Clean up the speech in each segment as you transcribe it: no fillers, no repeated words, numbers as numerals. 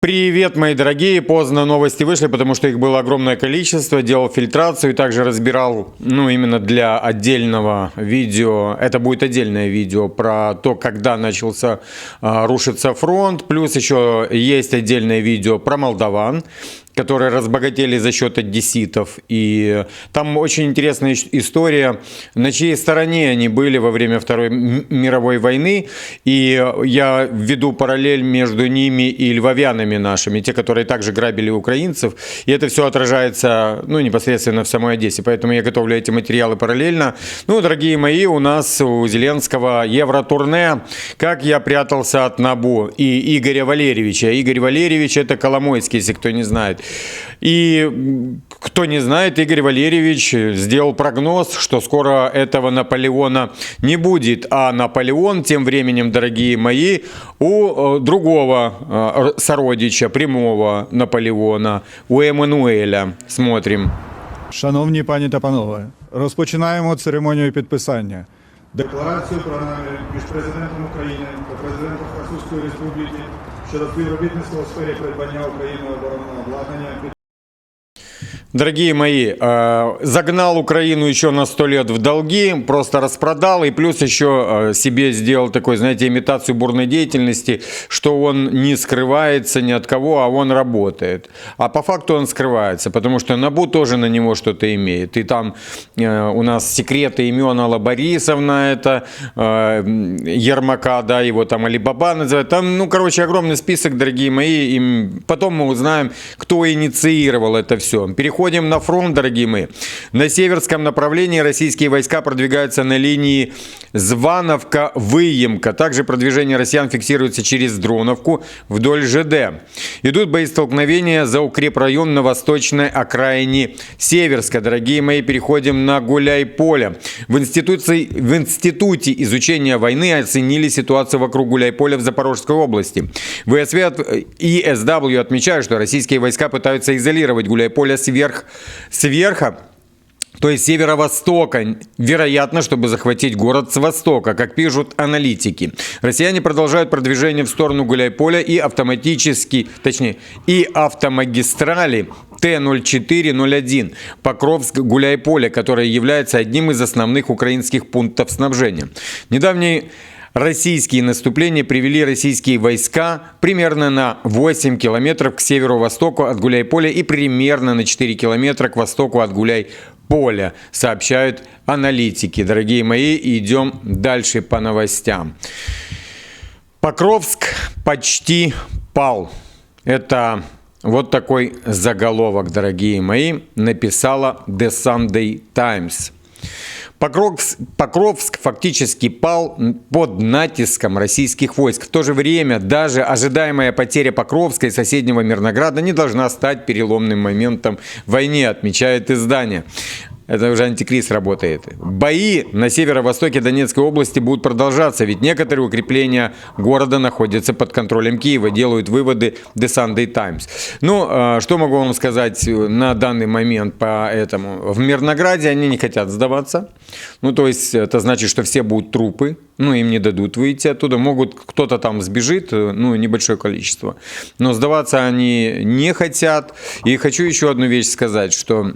Привет, мои дорогие! Поздно новости вышли, потому что их было огромное количество. Делал фильтрацию и также разбирал, именно для отдельного видео. Это будет отдельное видео про то, когда начался рушиться фронт. Плюс еще есть отдельное видео про молдаван, которые разбогатели за счет одесситов. И там очень интересная история, на чьей стороне они были во время Второй мировой войны. И я введу параллель между ними и львовянами нашими, те, которые также грабили украинцев. И это все отражается непосредственно в самой Одессе. Поэтому я готовлю эти материалы параллельно. Дорогие мои, у нас у Зеленского евротурне «Как я прятался от НАБУ» и Игоря Валерьевича. Игорь Валерьевич — это Коломойский, если кто не знает. И кто не знает, Игорь Валерьевич сделал прогноз, что скоро этого Наполеона не будет. А Наполеон тем временем, дорогие мои, у другого сородича, прямого Наполеона, у Еммануеля. Смотрим. Шановні пані та панове, розпочинаємо церемонію підписання. Декларацію про наміри між президентом України та президентом Французької Республіки щодо співробітництва у сфері придбання Україною оборонного обладнання. Дорогие мои, загнал Украину еще на 100 лет в долги, просто распродал, и плюс еще себе сделал такой, знаете, имитацию бурной деятельности, что он не скрывается ни от кого, а он работает. А по факту он скрывается, потому что НАБУ тоже на него что-то имеет. И там у нас секреты имен Алла Борисовна, это Ермака, да, его там Алибаба называют. Там, огромный список, дорогие мои, и потом мы узнаем, кто инициировал это все. Переходим на фронт, дорогие мои. На северском направлении российские войска продвигаются на линии Звановка-Выемка. Также продвижение россиян фиксируется через Дроновку вдоль ЖД. Идут боестолкновения за укрепрайон на восточной окраине Северска. Дорогие мои, переходим на Гуляйполе. В институте изучения войны оценили ситуацию вокруг Гуляйполя в Запорожской области. ВСВ и СW отмечают, что российские войска пытаются изолировать Гуляйполе сверху, то есть северо-востока, вероятно, чтобы захватить город с востока, как пишут аналитики. Россияне продолжают продвижение в сторону Гуляйполя и автомагистрали Т-04-01 Покровск-Гуляйполе, которая является одним из основных украинских пунктов снабжения. Недавние российские наступления привели российские войска примерно на 8 километров к северо-востоку от Гуляйполя и примерно на 4 километра к востоку от Гуляйполя, сообщают аналитики. Дорогие мои, идем дальше по новостям. Покровск почти пал. Это вот такой заголовок, дорогие мои, написала The Sunday Times. Покровск фактически пал под натиском российских войск. В то же время даже ожидаемая потеря Покровска и соседнего Мирнограда не должна стать переломным моментом в войне, отмечает издание. Это уже антикриз работает. Бои на северо-востоке Донецкой области будут продолжаться, ведь некоторые укрепления города находятся под контролем Киева, делают выводы The Sunday Times. Что могу вам сказать на данный момент по этому? В Мирнограде они не хотят сдаваться. То есть это значит, что все будут трупы, им не дадут выйти оттуда. Кто-то там сбежит, небольшое количество. Но сдаваться они не хотят. И хочу еще одну вещь сказать, что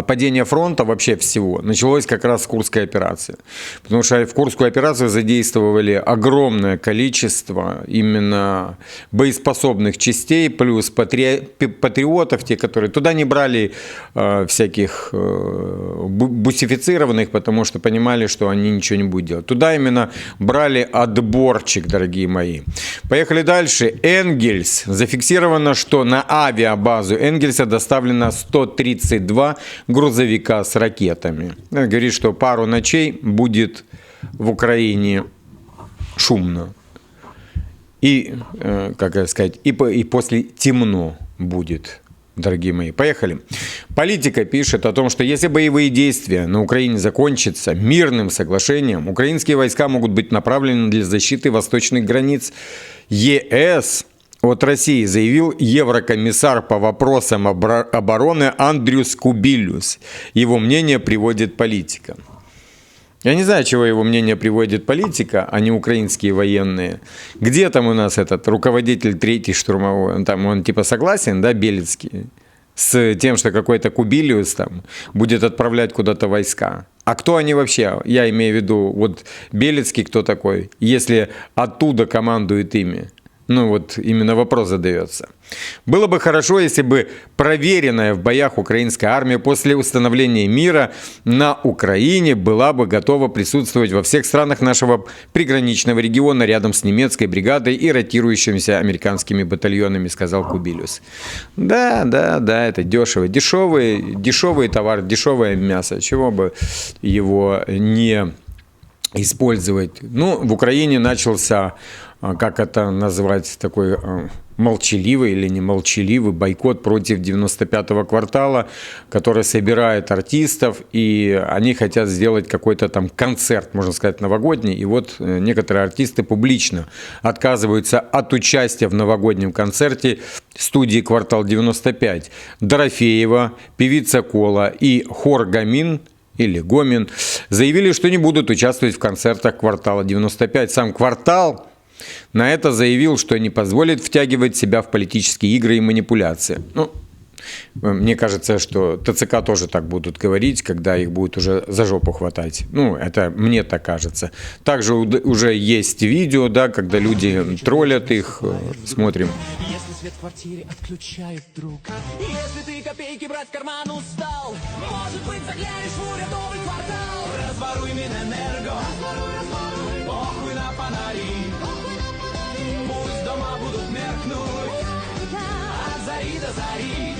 падение фронта вообще всего началось как раз с Курской операции. Потому что в Курскую операцию задействовали огромное количество именно боеспособных частей, плюс патриотов, те, которые туда не брали всяких бусифицированных, потому что понимали, что они ничего не будут делать. Туда именно брали отборчик, дорогие мои. Поехали дальше. Энгельс. Зафиксировано, что на авиабазу Энгельса доставлено 132 грузовика с ракетами. Говорит, что пару ночей будет в Украине шумно. И, и после темно будет, дорогие мои. Поехали. Политика пишет о том, что если боевые действия на Украине закончатся мирным соглашением, украинские войска могут быть направлены для защиты восточных границ ЕС от России, заявил еврокомиссар по вопросам обороны Андрюс Кубилюс. Его мнение приводит Политика. Я не знаю, чего его мнение приводит политика, а не украинские военные. Где там у нас этот руководитель 3-й штурмовой? Он типа согласен, да, Белецкий, с тем, что какой-то Кубилиус там будет отправлять куда-то войска. А кто они вообще? Я имею в виду, вот Белецкий кто такой, если оттуда командует ими? Ну вот именно вопрос задается. Было бы хорошо, если бы проверенная в боях украинская армия после установления мира на Украине была бы готова присутствовать во всех странах нашего приграничного региона рядом с немецкой бригадой и ротирующимися американскими батальонами, сказал Кубилюс. Да, это дешево. Дешевый товар, дешевое мясо. Чего бы его не использовать? Ну, в Украине начался, как это назвать, такой молчаливый или не молчаливый бойкот против 95-го квартала, который собирает артистов, и они хотят сделать какой-то там концерт, можно сказать, новогодний. И вот некоторые артисты публично отказываются от участия в новогоднем концерте студии «Квартал 95». Дорофеева, певица Кола и хор «Гомин» или Гомин заявили, что не будут участвовать в концертах «Квартала 95». Сам «Квартал» на это заявил, что не позволит втягивать себя в политические игры и манипуляции. Ну, мне кажется, что ТЦК тоже так будут говорить, когда их будет уже за жопу хватать. Ну, это мне так кажется. Также уже есть видео, да, когда люди троллят их. Смотрим. Если свет в квартире отключают вдруг, если ты копейки брать в карман устал, может быть, заглянешь в урядовый квартал. Разворуй Минэнерго, похуй на фонари. Пусть дома будут меркнуть от зари до зари.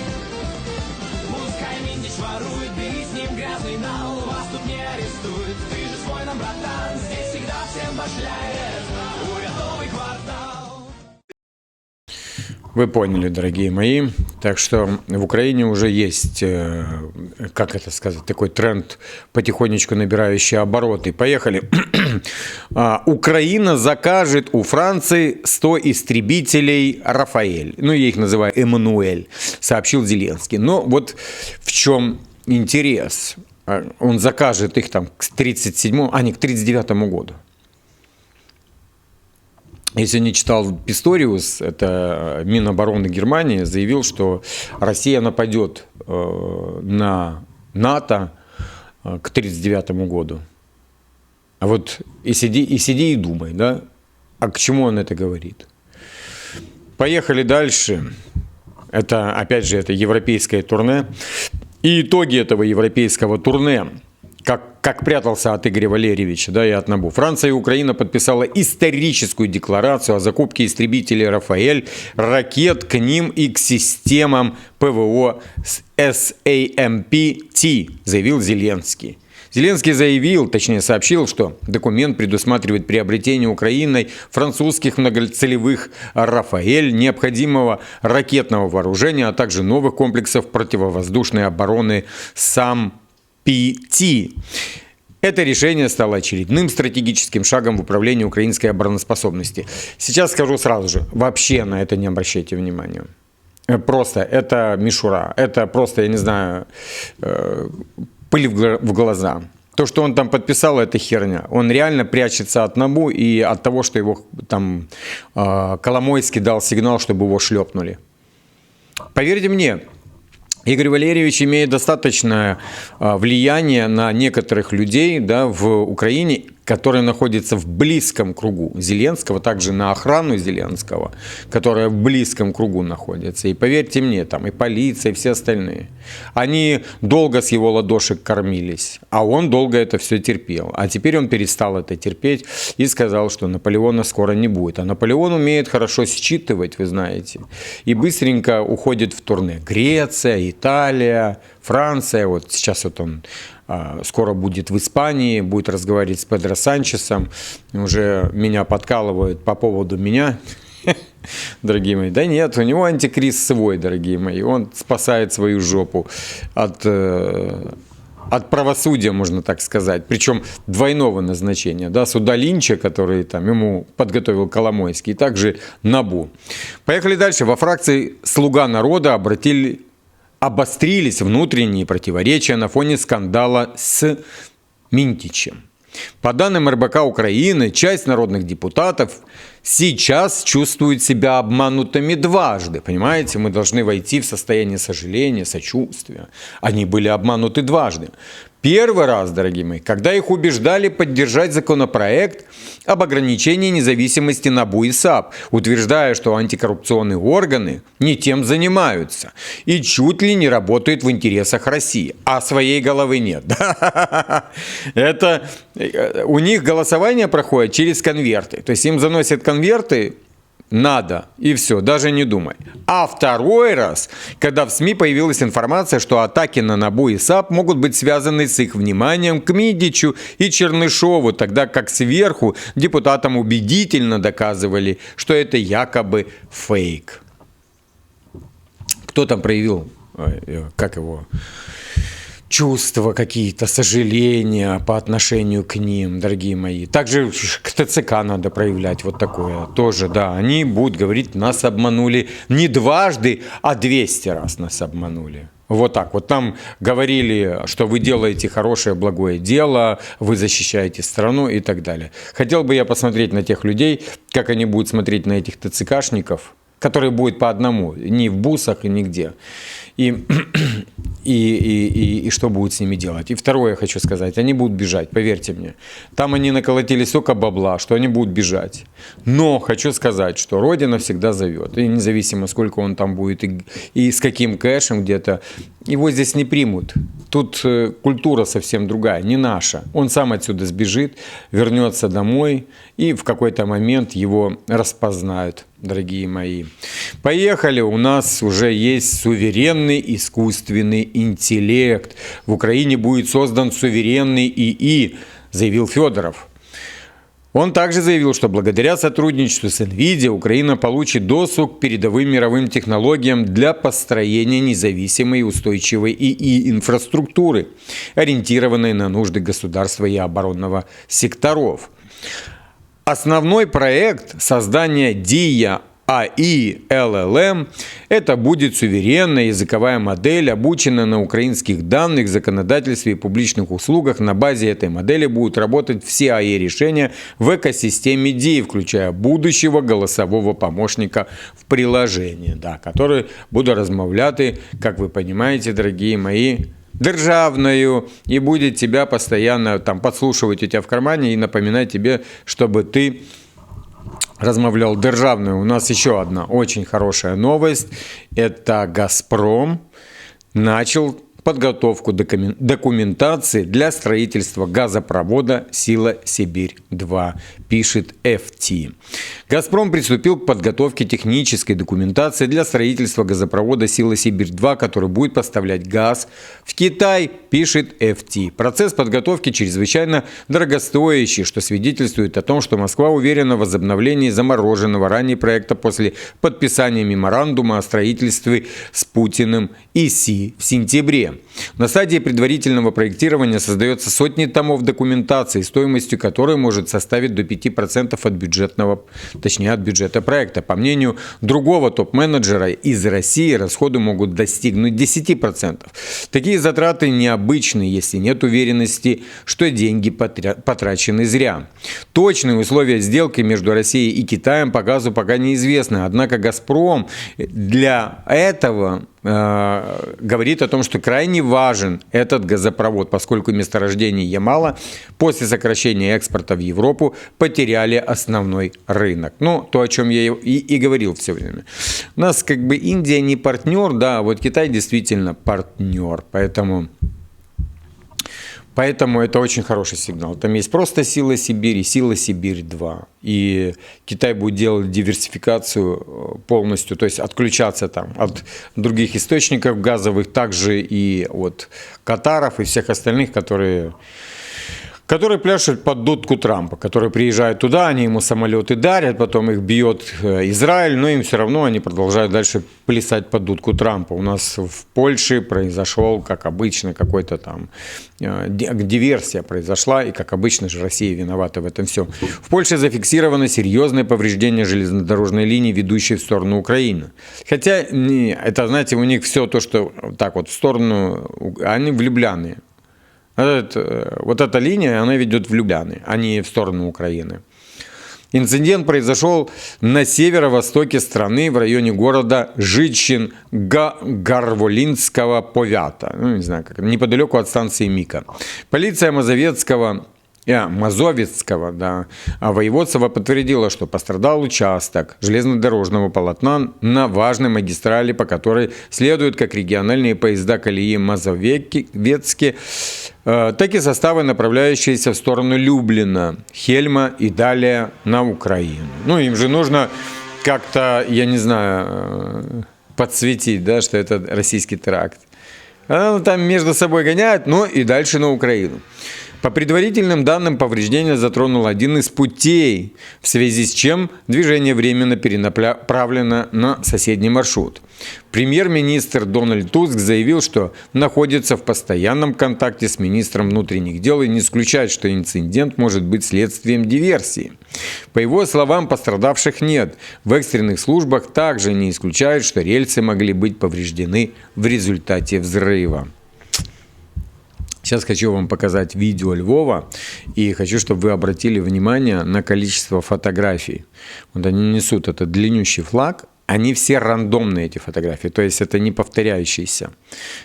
Пускай Миндич ворует, бери с ним грязный нал. Вас тут не арестуют, ты же свой нам, братан. Здесь всегда всем башляет урядовый квартал. Вы поняли, дорогие мои. Так что в Украине уже есть, как это сказать, такой тренд, потихонечку набирающий обороты. Поехали. Украина закажет у Франции 100 истребителей «Рафаэль». Ну, я их называю «Эммануэль», сообщил Зеленский. Но вот в чем интерес. Он закажет их там к 37-му, к 39-му году. Если не читал Писториус, это Минобороны Германии, заявил, что Россия нападет на НАТО к 1939 году. А вот и сиди и думай, да? А к чему он это говорит? Поехали дальше. Это, опять же, это европейское турне. И итоги этого европейского турне. Как прятался от Игоря Валерьевича, да, и от НАБУ. Франция и Украина подписала историческую декларацию о закупке истребителей «Рафаэль», ракет к ним и к системам ПВО SAMP-T, заявил Зеленский. Зеленский сообщил, что документ предусматривает приобретение Украиной французских многоцелевых «Рафаэль», необходимого ракетного вооружения, а также новых комплексов противовоздушной обороны SAMP-T. Это решение стало очередным стратегическим шагом в управлении украинской обороноспособностью. Сейчас скажу сразу же, вообще на это не обращайте внимания. Просто это мишура, это просто, я не знаю, пыль в глаза. То, что он там подписал, это херня. Он реально прячется от НАБУ и от того, что его там Коломойский дал сигнал, чтобы его шлепнули. Поверьте мне, Игорь Валерьевич имеет достаточное влияние на некоторых людей, да, в Украине, которые находятся в близком кругу Зеленского, также на охрану Зеленского, которая в близком кругу находится. И поверьте мне, там и полиция, и все остальные. Они долго с его ладошек кормились, а он долго это все терпел. А теперь он перестал это терпеть и сказал, что Наполеона скоро не будет. А Наполеон умеет хорошо считывать, вы знаете, и быстренько уходит в турне. Греция, Италия, Франция. Вот сейчас вот он скоро будет в Испании, будет разговаривать с Педро Санчесом. Уже меня подкалывают по поводу меня, дорогие мои. Да нет, у него антикрист свой, дорогие мои. Он спасает свою жопу от правосудия, можно так сказать. Причем двойного назначения. Да, суда Линча, который там ему подготовил Коломойский, и также НАБУ. Поехали дальше. Во фракции «Слуга народа» обострились внутренние противоречия на фоне скандала с Минтичем. По данным РБК Украины, часть народных депутатов сейчас чувствует себя обманутыми дважды. Понимаете, мы должны войти в состояние сожаления, сочувствия. Они были обмануты дважды. Первый раз, дорогие мои, когда их убеждали поддержать законопроект об ограничении независимости НАБУ и САП, утверждая, что антикоррупционные органы не тем занимаются и чуть ли не работают в интересах России, а своей головы нет. Это у них голосование проходит через конверты, то есть им заносят конверты. Надо, и все, даже не думай. А второй раз, когда в СМИ появилась информация, что атаки на НАБУ и САП могут быть связаны с их вниманием к Мидичу и Чернышову, тогда как сверху депутатам убедительно доказывали, что это якобы фейк. Кто там проявил, как его... чувства какие-то, сожаления по отношению к ним, дорогие мои. Также к ТЦК надо проявлять вот такое тоже, да. Они будут говорить, нас обманули не дважды, а 200 раз нас обманули. Вот так вот. Там говорили, что вы делаете хорошее, благое дело, вы защищаете страну и так далее. Хотел бы я посмотреть на тех людей, как они будут смотреть на этих ТЦКшников, которые будут по одному, ни в бусах и нигде. И что будут с ними делать? И второе я хочу сказать, они будут бежать, поверьте мне. Там они наколотили столько бабла, что они будут бежать. Но хочу сказать, что Родина всегда зовет. И независимо, сколько он там будет и с каким кэшем где-то, его здесь не примут. Тут культура совсем другая, не наша. Он сам отсюда сбежит, вернется домой, и в какой-то момент его распознают, дорогие мои. Поехали, у нас уже есть суверенный искусственный интеллект. В Украине будет создан суверенный ИИ, заявил Федоров. Он также заявил, что благодаря сотрудничеству с NVIDIA Украина получит доступ к передовым мировым технологиям для построения независимой и устойчивой ИИ-инфраструктуры, ориентированной на нужды государства и оборонного секторов. Основной проект создания DIA AI LLM – это будет суверенная языковая модель, обученная на украинских данных, законодательстве и публичных услугах. На базе этой модели будут работать все AI-решения в экосистеме DIA, включая будущего голосового помощника в приложении, да, который буде розмовляти, как вы понимаете, дорогие мои, державную, и будет тебя постоянно там подслушивать у тебя в кармане и напоминать тебе, чтобы ты размовлял державную. У нас еще одна очень хорошая новость. Это «Газпром» начал подготовку документации для строительства газопровода «Сила-Сибирь-2», пишет FT. «Газпром» приступил к подготовке технической документации для строительства газопровода «Сила-Сибирь-2», который будет поставлять газ в Китай, пишет FT. Процесс подготовки чрезвычайно дорогостоящий, что свидетельствует о том, что Москва уверена в возобновлении замороженного ранее проекта после подписания меморандума о строительстве с Путиным и Си в сентябре. На стадии предварительного проектирования создается сотни томов документации, стоимостью которой может составить до 5% от бюджета проекта. По мнению другого топ-менеджера из России, расходы могут достигнуть 10%. Такие затраты необычны, если нет уверенности, что деньги потрачены зря. Точные условия сделки между Россией и Китаем по газу пока неизвестны, однако «Газпром» для этого говорит о том, что крайне важен этот газопровод, поскольку месторождений Ямала после сокращения экспорта в Европу потеряли основной рынок. Ну, то, о чем я и говорил все время. У нас как бы Индия не партнер, да, вот Китай действительно партнер, Поэтому это очень хороший сигнал. Там есть просто «Сила Сибири» и «Сила Сибирь-2». И Китай будет делать диверсификацию полностью, то есть отключаться там от других источников газовых, также и от катаров и всех остальных, которые пляшут под дудку Трампа, которые приезжают туда, они ему самолеты дарят, потом их бьет Израиль, но им все равно они продолжают дальше плясать под дудку Трампа. У нас в Польше произошел, как обычно, какой-то там диверсия произошла, и, как обычно же, Россия виновата в этом всем. В Польше зафиксировано серьезное повреждение железнодорожной линии, ведущей в сторону Украины. Хотя, это, знаете, у них все то, что так вот в сторону, они влюбленные. Вот эта линия, она ведет в Любляны, а не в сторону Украины. Инцидент произошел на северо-востоке страны в районе города Житчин Гарволинского повята, ну, не знаю, как, неподалеку от станции Мика. Полиция Мазовецкого воеводства подтвердила, что пострадал участок железнодорожного полотна на важной магистрали, по которой следуют как региональные поезда колеи Мазовецке, так и составы, направляющиеся в сторону Люблина, Хельма и далее на Украину. Ну, им же нужно как-то, я не знаю, подсветить, да, что это российский теракт. Там между собой гоняют, но и дальше на Украину. По предварительным данным, повреждение затронуло один из путей, в связи с чем движение временно перенаправлено на соседний маршрут. Премьер-министр Дональд Туск заявил, что находится в постоянном контакте с министром внутренних дел и не исключает, что инцидент может быть следствием диверсии. По его словам, пострадавших нет. В экстренных службах также не исключают, что рельсы могли быть повреждены в результате взрыва. Сейчас хочу вам показать видео Львова, и хочу, чтобы вы обратили внимание на количество фотографий. Вот они несут этот длиннющий флаг, они все рандомные, эти фотографии, то есть это не повторяющиеся.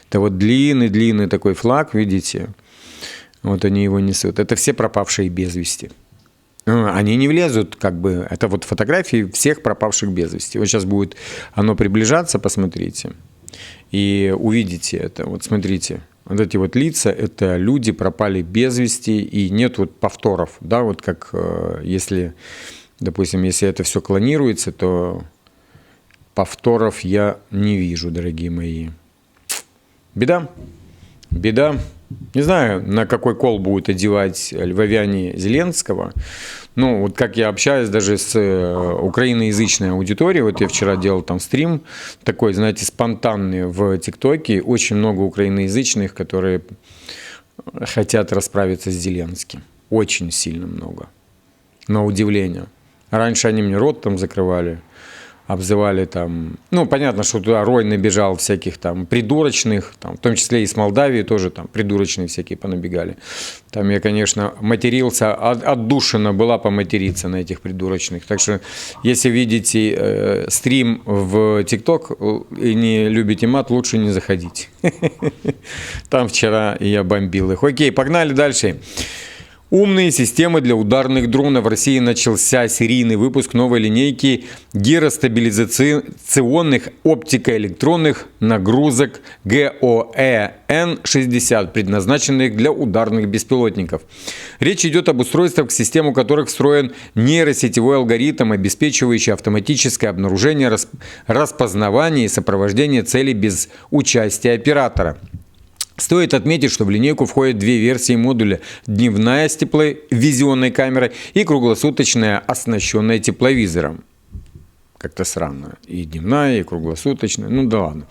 Это вот длинный такой флаг, видите, вот они его несут. Это все пропавшие без вести. Они не влезут, как бы, это вот фотографии всех пропавших без вести. Вот сейчас будет оно приближаться, посмотрите, и увидите это. Вот смотрите. Вот эти вот лица, это люди пропали без вести, и нет вот повторов, да, вот как если, допустим, если это все клонируется, то повторов я не вижу, дорогие мои. Беда. Не знаю, на какой кол будут одевать львовяне Зеленского. Ну, вот как я общаюсь даже с украиноязычной аудиторией, вот я вчера делал там стрим такой, знаете, спонтанный в ТикТоке, очень много украиноязычных, которые хотят расправиться с Зеленским. Очень сильно много. На удивление. Раньше они мне рот там закрывали, обзывали там, ну, понятно, что туда рой набежал всяких там придурочных, там, в том числе и с Молдавии тоже там придурочные всякие понабегали. Там я, конечно, матерился, отдушина была поматериться на этих придурочных. Так что, если видите стрим в ТикТок и не любите мат, лучше не заходить. Там вчера я бомбил их. Окей, погнали дальше. Умные системы для ударных дронов. В России начался серийный выпуск новой линейки гиростабилизационных оптикоэлектронных нагрузок ГОЭ-Н-60, предназначенных для ударных беспилотников. Речь идет об устройствах, в систему которых встроен нейросетевой алгоритм, обеспечивающий автоматическое обнаружение, распознавание и сопровождение целей без участия оператора. Стоит отметить, что в линейку входят две версии модуля: дневная с тепловизионной камерой и круглосуточная, оснащенная тепловизором. Как-то странно. И дневная, и круглосуточная. Ну да ладно.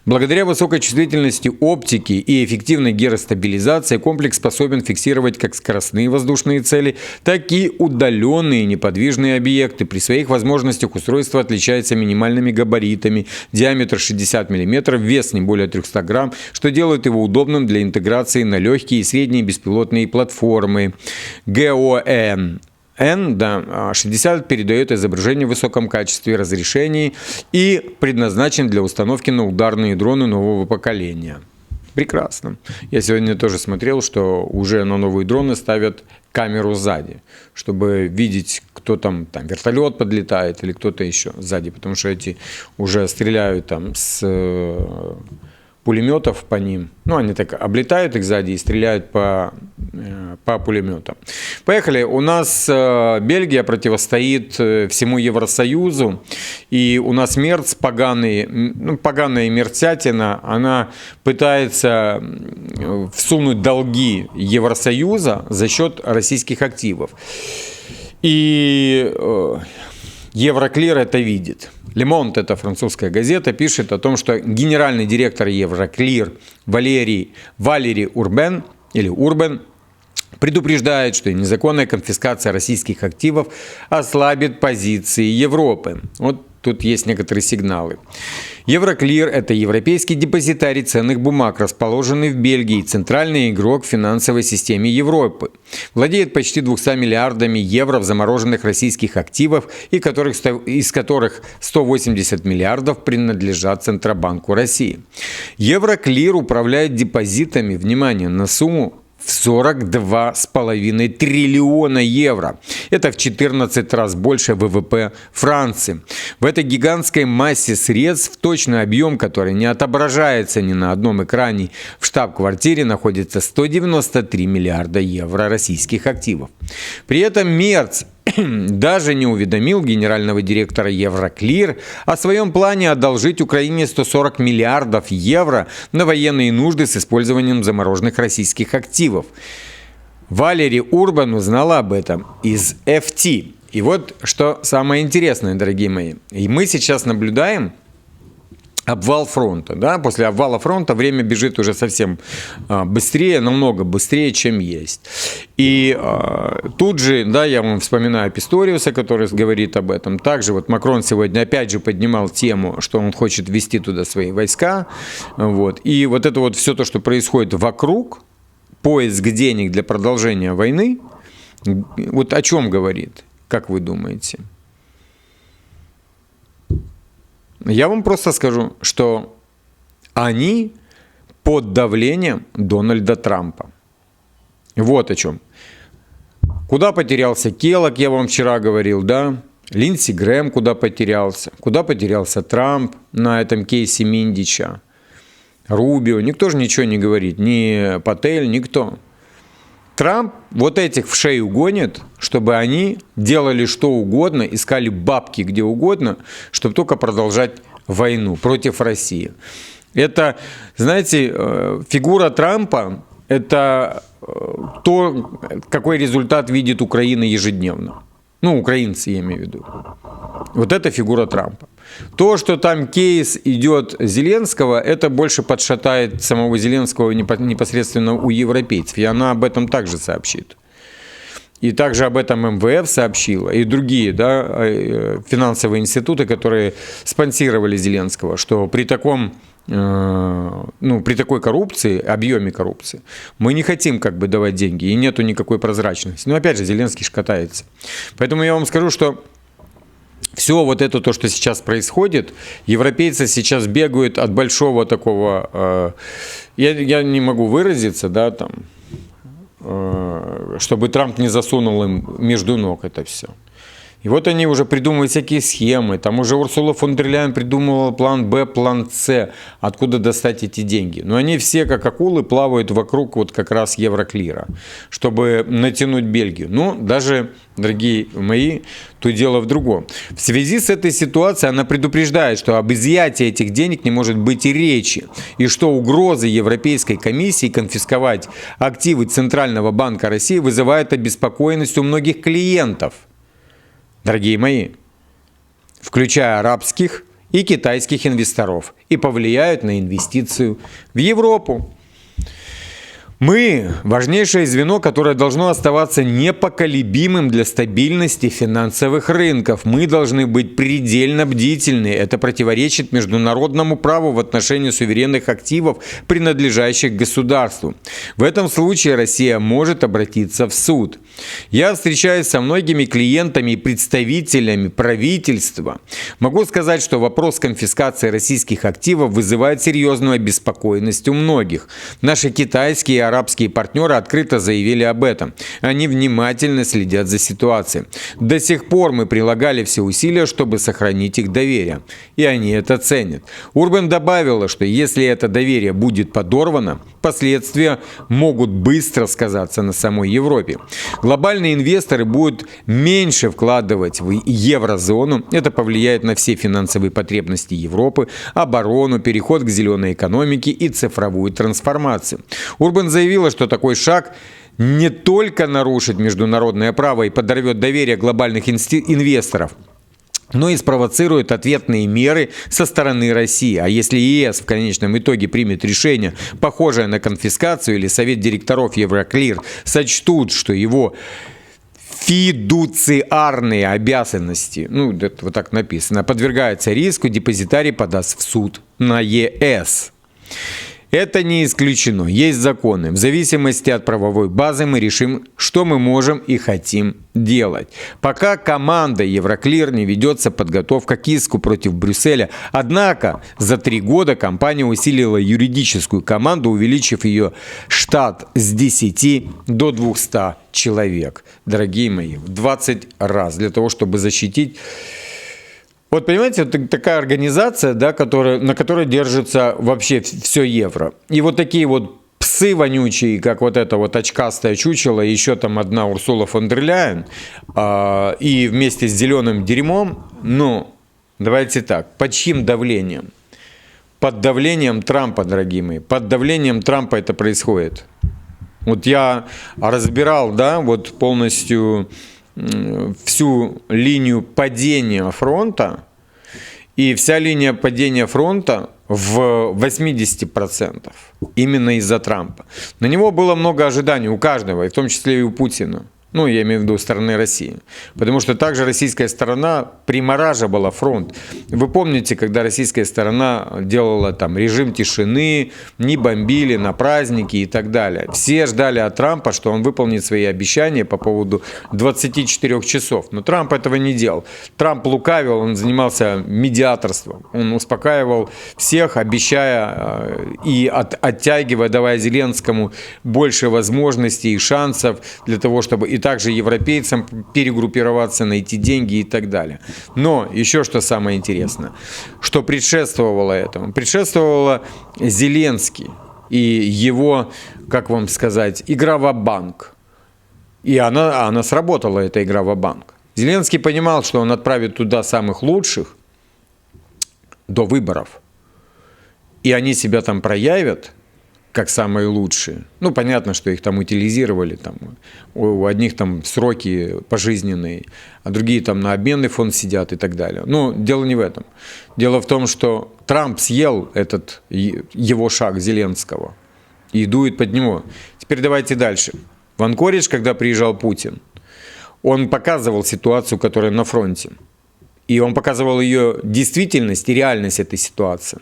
Благодаря высокой чувствительности оптики и эффективной гиростабилизации комплекс способен фиксировать как скоростные воздушные цели, так и удаленные неподвижные объекты. При своих возможностях устройство отличается минимальными габаритами, диаметр 60 мм, вес не более 300 грамм, что делает его удобным для интеграции на легкие и средние беспилотные платформы. ГОЭ N60 передает изображение в высоком качестве и разрешении и предназначен для установки на ударные дроны нового поколения. Прекрасно. Я сегодня тоже смотрел, что уже на новые дроны ставят камеру сзади, чтобы видеть, кто там вертолет подлетает или кто-то еще сзади, потому что эти уже стреляют там с пулеметов по ним. Ну, они так облетают их сзади и стреляют по пулеметам. Поехали. У нас Бельгия противостоит всему Евросоюзу. И у нас Мерц, поганая мерцятина, она пытается всунуть долги Евросоюза за счет российских активов. И Евроклир это видит. Le Monde, это французская газета, пишет о том, что генеральный директор Евроклир Валерий Урбен предупреждает, что незаконная конфискация российских активов ослабит позиции Европы. Вот тут есть некоторые сигналы. Евроклир – это европейский депозитарий ценных бумаг, расположенный в Бельгии, центральный игрок в финансовой системе Европы. Владеет почти 200 миллиардами евро в замороженных российских активах, из которых 180 миллиардов принадлежат Центробанку России. Евроклир управляет депозитами, внимание, на сумму в 42,5 триллиона евро. Это в 14 раз больше ВВП Франции. В этой гигантской массе средств точный объем, который не отображается ни на одном экране в штаб-квартире, находится 193 миллиарда евро российских активов. При этом Мерц даже не уведомил генерального директора Евроклир о своем плане одолжить Украине 140 миллиардов евро на военные нужды с использованием замороженных российских активов. Валерий Урбан узнала об этом из FT. И вот что самое интересное, дорогие мои. И мы сейчас наблюдаем обвал фронта. Да? После обвала фронта время бежит уже совсем быстрее, намного быстрее, чем есть. И тут же, да, я вам вспоминаю Писториуса, который говорит об этом. Также вот Макрон сегодня опять же поднимал тему, что он хочет ввести туда свои войска. Вот. И вот это вот все то, что происходит вокруг, поиск денег для продолжения войны, вот о чем говорит, как вы думаете? Я вам просто скажу, что они под давлением Дональда Трампа. Вот о чем. Куда потерялся Келлог, я вам вчера говорил, да? Линдси Грэм куда потерялся Трамп на этом кейсе Миндича, Рубио, никто же ничего не говорит, ни Патель, никто. Трамп вот этих в шею гонит, чтобы они делали что угодно, искали бабки где угодно, чтобы только продолжать войну против России. Это, знаете, фигура Трампа – это то, какой результат видит Украина ежедневно. Ну, украинцы, я имею в виду. Вот это фигура Трампа. То, что там кейс идет Зеленского, это больше подшатает самого Зеленского непосредственно у европейцев. И она об этом также сообщит. И также об этом МВФ сообщила. И другие, да, финансовые институты, которые спонсировали Зеленского, что при таком... при такой коррупции, объеме коррупции, мы не хотим как бы давать деньги, и нету никакой прозрачности. Но опять же, Зеленский ж катается. Поэтому я вам скажу, что все вот это, то, что сейчас происходит, европейцы сейчас бегают от большого такого, я не могу выразиться, да, там, чтобы Трамп не засунул им между ног это все. И вот они уже придумывают всякие схемы. Там уже Урсула фон дер Ляйен придумывала план Б, план С, откуда достать эти деньги. Но они все, как акулы, плавают вокруг вот как раз Евроклира, чтобы натянуть Бельгию. Ну, даже, дорогие мои, то дело в другом. В связи с этой ситуацией она предупреждает, что об изъятии этих денег не может быть и речи. И что угрозы Европейской комиссии конфисковать активы Центрального банка России вызывает обеспокоенность у многих клиентов. Дорогие мои, включая арабских и китайских инвесторов, и повлияют на инвестицию в Европу. Мы – важнейшее звено, которое должно оставаться непоколебимым для стабильности финансовых рынков. Мы должны быть предельно бдительны. Это противоречит международному праву в отношении суверенных активов, принадлежащих государству. В этом случае Россия может обратиться в суд. Я встречаюсь со многими клиентами и представителями правительства. Могу сказать, что вопрос конфискации российских активов вызывает серьезную обеспокоенность у многих. Наши китайские и арабские партнеры открыто заявили об этом. Они внимательно следят за ситуацией. До сих пор мы прилагали все усилия, чтобы сохранить их доверие. И они это ценят. Урбан добавила, что если это доверие будет подорвано, последствия могут быстро сказаться на самой Европе. Глобальные инвесторы будут меньше вкладывать в еврозону. Это повлияет на все финансовые потребности Европы, оборону, переход к зеленой экономике и цифровую трансформацию. Урбан заявила, что такой шаг не только нарушит международное право и подорвет доверие глобальных инвесторов, но и спровоцирует ответные меры со стороны России. А если ЕС в конечном итоге примет решение, похожее на конфискацию, или Совет директоров Евроклир сочтут, что его фидуциарные обязанности, ну, это вот так написано, подвергается риску, депозитарий подаст в суд на ЕС. Это не исключено. Есть законы. В зависимости от правовой базы мы решим, что мы можем и хотим делать. Пока команда Евроклир не ведется подготовка к иску против Брюсселя. Однако за 3 года компания усилила юридическую команду, увеличив ее штат с 10 до 200 человек. Дорогие мои, в 20 раз для того, чтобы защитить. Вот понимаете, вот такая организация, да, на которой держится вообще все евро. И вот такие вот псы вонючие, как вот это вот очкастое чучело, еще там одна Урсула фон дер Ляйен, и вместе с зеленым дерьмом, ну, давайте так, под чьим давлением? Под давлением Трампа, дорогие мои, под давлением Трампа это происходит. Вот я разбирал, да, вот полностью всю линию падения фронта, и вся линия падения фронта в 80% именно из-за Трампа. На него было много ожиданий у каждого, и в том числе и у Путина. Ну, я имею в виду стороны России. Потому что также российская сторона примораживала фронт. Вы помните, когда российская сторона делала там режим тишины, не бомбили на праздники и так далее. Все ждали от Трампа, что он выполнит свои обещания по поводу 24 часов. Но Трамп этого не делал. Трамп лукавил, он занимался медиаторством. Он успокаивал всех, обещая и оттягивая, давая Зеленскому больше возможностей и шансов для того, чтобы и также европейцам перегруппироваться, найти деньги и так далее. Но еще что самое интересное, что предшествовало этому. Предшествовало Зеленский и его, как вам сказать, игра ва-банк. И она сработала, эта игра ва-банк. Зеленский понимал, что он отправит туда самых лучших до выборов. И они себя там проявят как самые лучшие. Ну, понятно, что их там утилизировали, там, у одних там сроки пожизненные, а другие там на обменный фонд сидят и так далее. Но дело не в этом. Дело в том, что Трамп съел этот его шаг Зеленского и дует под него. Теперь давайте дальше. В Анкоридж, когда приезжал Путин, он показывал ситуацию, которая на фронте. И он показывал ее действительность и реальность этой ситуации.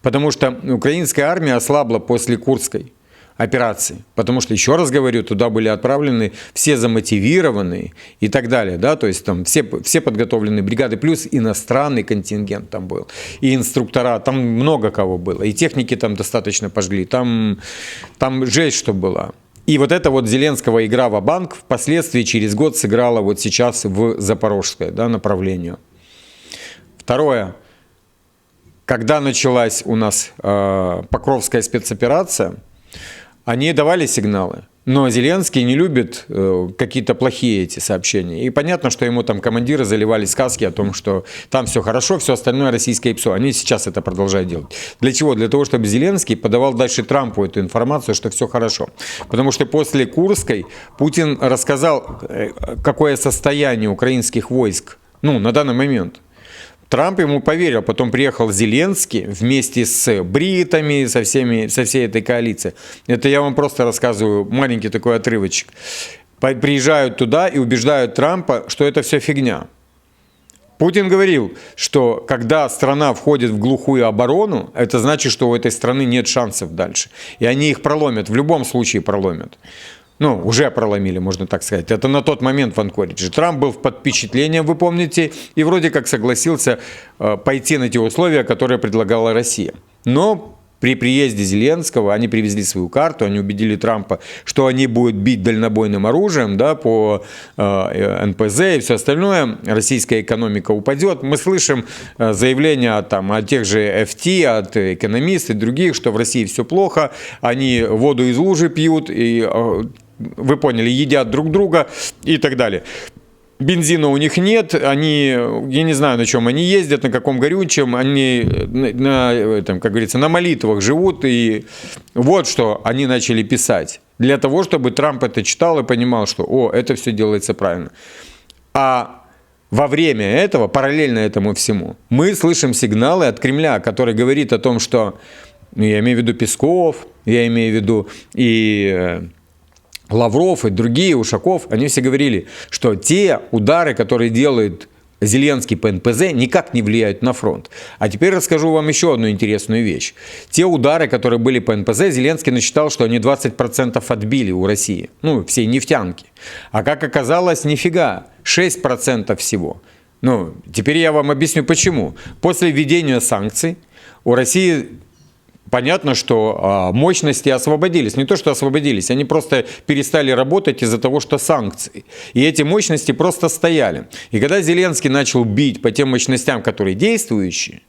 Потому что украинская армия ослабла после Курской операции. Потому что, еще раз говорю, туда были отправлены все замотивированные и так далее. Да? То есть там все подготовленные бригады, плюс иностранный контингент там был. И инструктора, там много кого было. И техники там достаточно пожгли. Там жесть, что была. И вот эта вот Зеленского игра ва-банк впоследствии через год сыграла вот сейчас в Запорожское, да, направление. Второе. Когда началась у нас Покровская спецоперация, они давали сигналы, но Зеленский не любит какие-то плохие эти сообщения. И понятно, что ему там командиры заливали сказки о том, что там все хорошо, все остальное российское ПСО. Они сейчас это продолжают делать. Для чего? Для того, чтобы Зеленский подавал дальше Трампу эту информацию, что все хорошо. Потому что после Курской Путин рассказал, какое состояние украинских войск, ну, на данный момент. Трамп ему поверил, потом приехал Зеленский вместе с бритами, со всей этой коалицией. Это я вам просто рассказываю, маленький такой отрывочек. Приезжают туда и убеждают Трампа, что это все фигня. Путин говорил, что когда страна входит в глухую оборону, это значит, что у этой страны нет шансов дальше. И они их проломят, в любом случае проломят. Ну, уже проломили, можно так сказать. Это на тот момент в Анкоридже. Трамп был под впечатлением, вы помните, и вроде как согласился пойти на те условия, которые предлагала Россия. Но при приезде Зеленского они привезли свою карту, они убедили Трампа, что они будут бить дальнобойным оружием, да, по НПЗ и все остальное. Российская экономика упадет. Мы слышим заявления от тех же FT, от экономистов и других, что в России все плохо, они воду из лужи пьют, и, вы поняли, едят друг друга и так далее. Бензина у них нет, они, я не знаю, на чем они ездят, на каком горючем, они, как говорится, на молитвах живут, и вот что они начали писать, для того, чтобы Трамп это читал и понимал, что, это все делается правильно. А во время этого, параллельно этому всему, мы слышим сигналы от Кремля, который говорит о том, что, я имею в виду Песков, я имею в виду и Лавров и другие, Ушаков, они все говорили, что те удары, которые делает Зеленский по НПЗ, никак не влияют на фронт. А теперь расскажу вам еще одну интересную вещь. Те удары, которые были по НПЗ, Зеленский насчитал, что они 20% отбили у России. Ну, всей нефтянки. А как оказалось, нифига, 6% всего. Ну, теперь я вам объясню почему. После введения санкций у России... Понятно, что мощности освободились. Не то, что освободились, они просто перестали работать из-за того, что санкции. И эти мощности просто стояли. И когда Зеленский начал бить по тем мощностям, которые действующие,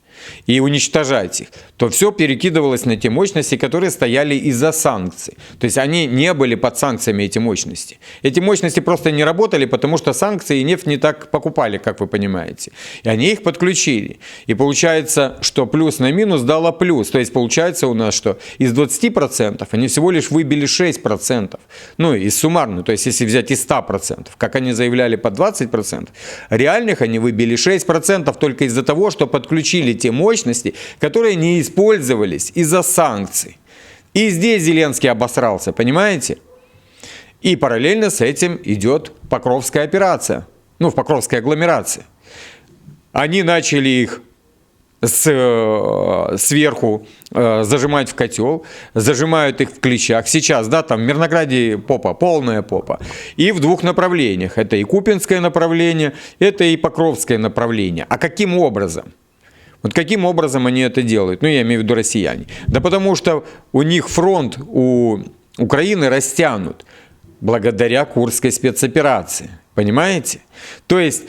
и уничтожать их, то все перекидывалось на те мощности, которые стояли из-за санкций. То есть они не были под санкциями, эти мощности. Эти мощности просто не работали, потому что санкции и нефть не так покупали, как вы понимаете. И они их подключили. И получается, что плюс на минус дало плюс. То есть получается у нас, что из 20% они всего лишь выбили 6%. Ну, из суммарно, то есть если взять из 100%, как они заявляли по 20%, реальных они выбили 6% только из-за того, что подключили те мощности, которые не использовались из-за санкций. И здесь Зеленский обосрался, понимаете? И параллельно с этим идет Покровская операция, ну, в Покровской агломерации. Они начали их сверху зажимать в котел, зажимают их в клещах. Сейчас, да, там в Мирнограде попа, полная попа. И в двух направлениях. Это и Купинское направление, это и Покровское направление. А каким образом? Вот каким образом они это делают? Ну, я имею в виду россияне. Да потому что у них фронт у Украины растянут благодаря Курской спецоперации. Понимаете? То есть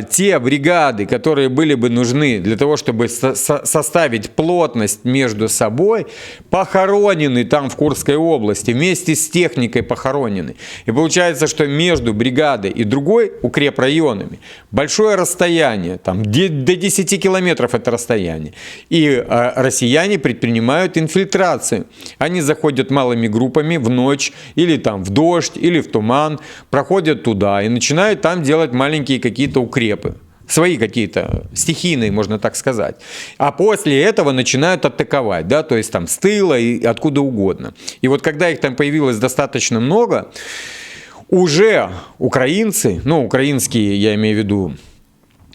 те бригады, которые были бы нужны для того, чтобы составить плотность между собой, похоронены там в Курской области, вместе с техникой похоронены. И получается, что между бригадой и другой укрепрайонами большое расстояние, там до 10 километров это расстояние. И россияне предпринимают инфильтрацию. Они заходят малыми группами в ночь, или там в дождь, или в туман, проходят туда и начинают там делать маленькие какие-то укрепы. Свои какие-то стихийные, можно так сказать. А после этого начинают атаковать, да, то есть там с тыла и откуда угодно. И вот когда их там появилось достаточно много, уже украинцы, ну, украинские, я имею в виду,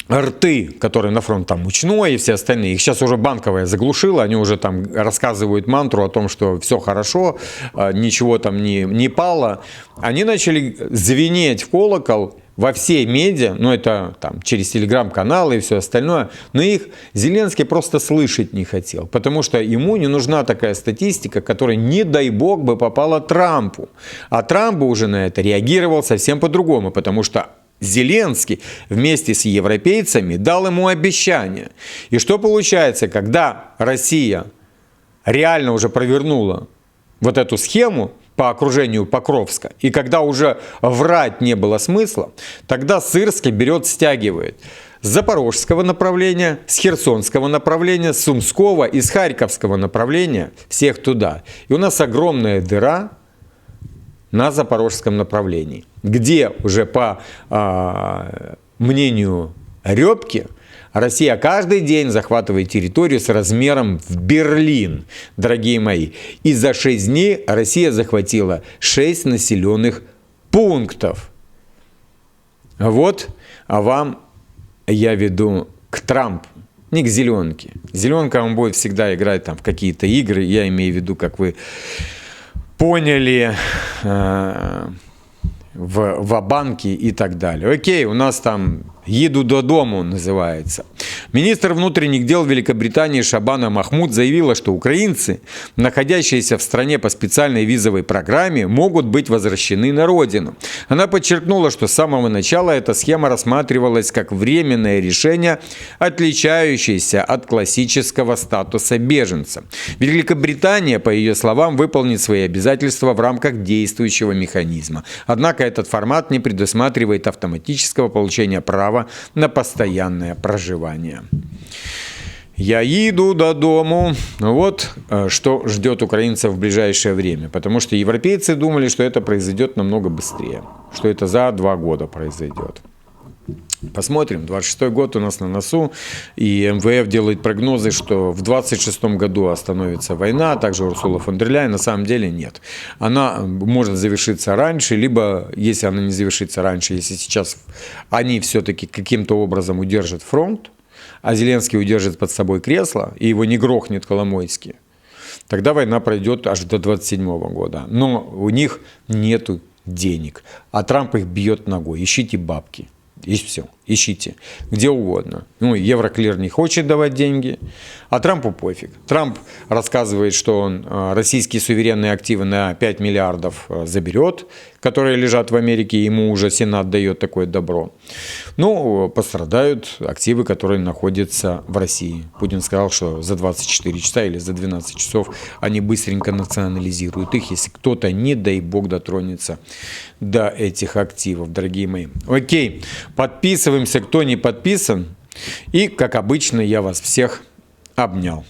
рты, которые на фронт, там, Мучной и все остальные, их сейчас уже Банковая заглушила, они уже там рассказывают мантру о том, что все хорошо, ничего там не пало. Они начали звенеть в колокол во всей медиа, ну это там через телеграм-каналы и все остальное, но их Зеленский просто слышать не хотел, потому что ему не нужна такая статистика, которая, не дай бог, бы попала Трампу. А Трамп бы уже на это реагировал совсем по-другому, потому что Зеленский вместе с европейцами дал ему обещание. И что получается, когда Россия реально уже провернула вот эту схему по окружению Покровска, и когда уже врать не было смысла, тогда Сырский берет, стягивает с запорожского направления, с херсонского направления, с сумского и с харьковского направления всех туда. И у нас огромная дыра на запорожском направлении, где уже по мнению Рёбки, Россия каждый день захватывает территорию с размером в Берлин, дорогие мои. И за 6 дней Россия захватила 6 населенных пунктов. Вот, а вам я веду к Трампу, не к Зеленке. Зеленка, он будет всегда играть там в какие-то игры, я имею в виду, как вы поняли, в Ва-банке и так далее. Окей, у нас там «Еду додому» называется. Министр внутренних дел Великобритании Шабана Махмуд заявила, что украинцы, находящиеся в стране по специальной визовой программе, могут быть возвращены на родину. Она подчеркнула, что с самого начала эта схема рассматривалась как временное решение, отличающееся от классического статуса беженца. Великобритания, по ее словам, выполнит свои обязательства в рамках действующего механизма. Однако этот формат не предусматривает автоматического получения права на постоянное проживание. Я иду до дому. Вот что ждет украинцев в ближайшее время. Потому что европейцы думали, что это произойдет намного быстрее. Что это за 2 года произойдет. Посмотрим, 26-й год у нас на носу, и МВФ делает прогнозы, что в 26-м году остановится война, а также Урсула фон дер Ляйен. На самом деле нет. Она может завершиться раньше, либо, если она не завершится раньше, если сейчас они все-таки каким-то образом удержат фронт, а Зеленский удержит под собой кресло, и его не грохнет Коломойский, тогда война пройдет аж до 27 года. Но у них нету денег, а Трамп их бьет ногой. Ищите бабки. И все, ищите, где угодно. Ну, Евроклир не хочет давать деньги, а Трампу пофиг. Трамп рассказывает, что он российские суверенные активы на 5 миллиардов заберет, которые лежат в Америке, ему уже Сенат дает такое добро. Ну, пострадают активы, которые находятся в России. Путин сказал, что за 24 часа или за 12 часов они быстренько национализируют их, если кто-то, не дай бог, дотронется до этих активов, дорогие мои. Окей, подписываемся, кто не подписан. И, как обычно, я вас всех обнял.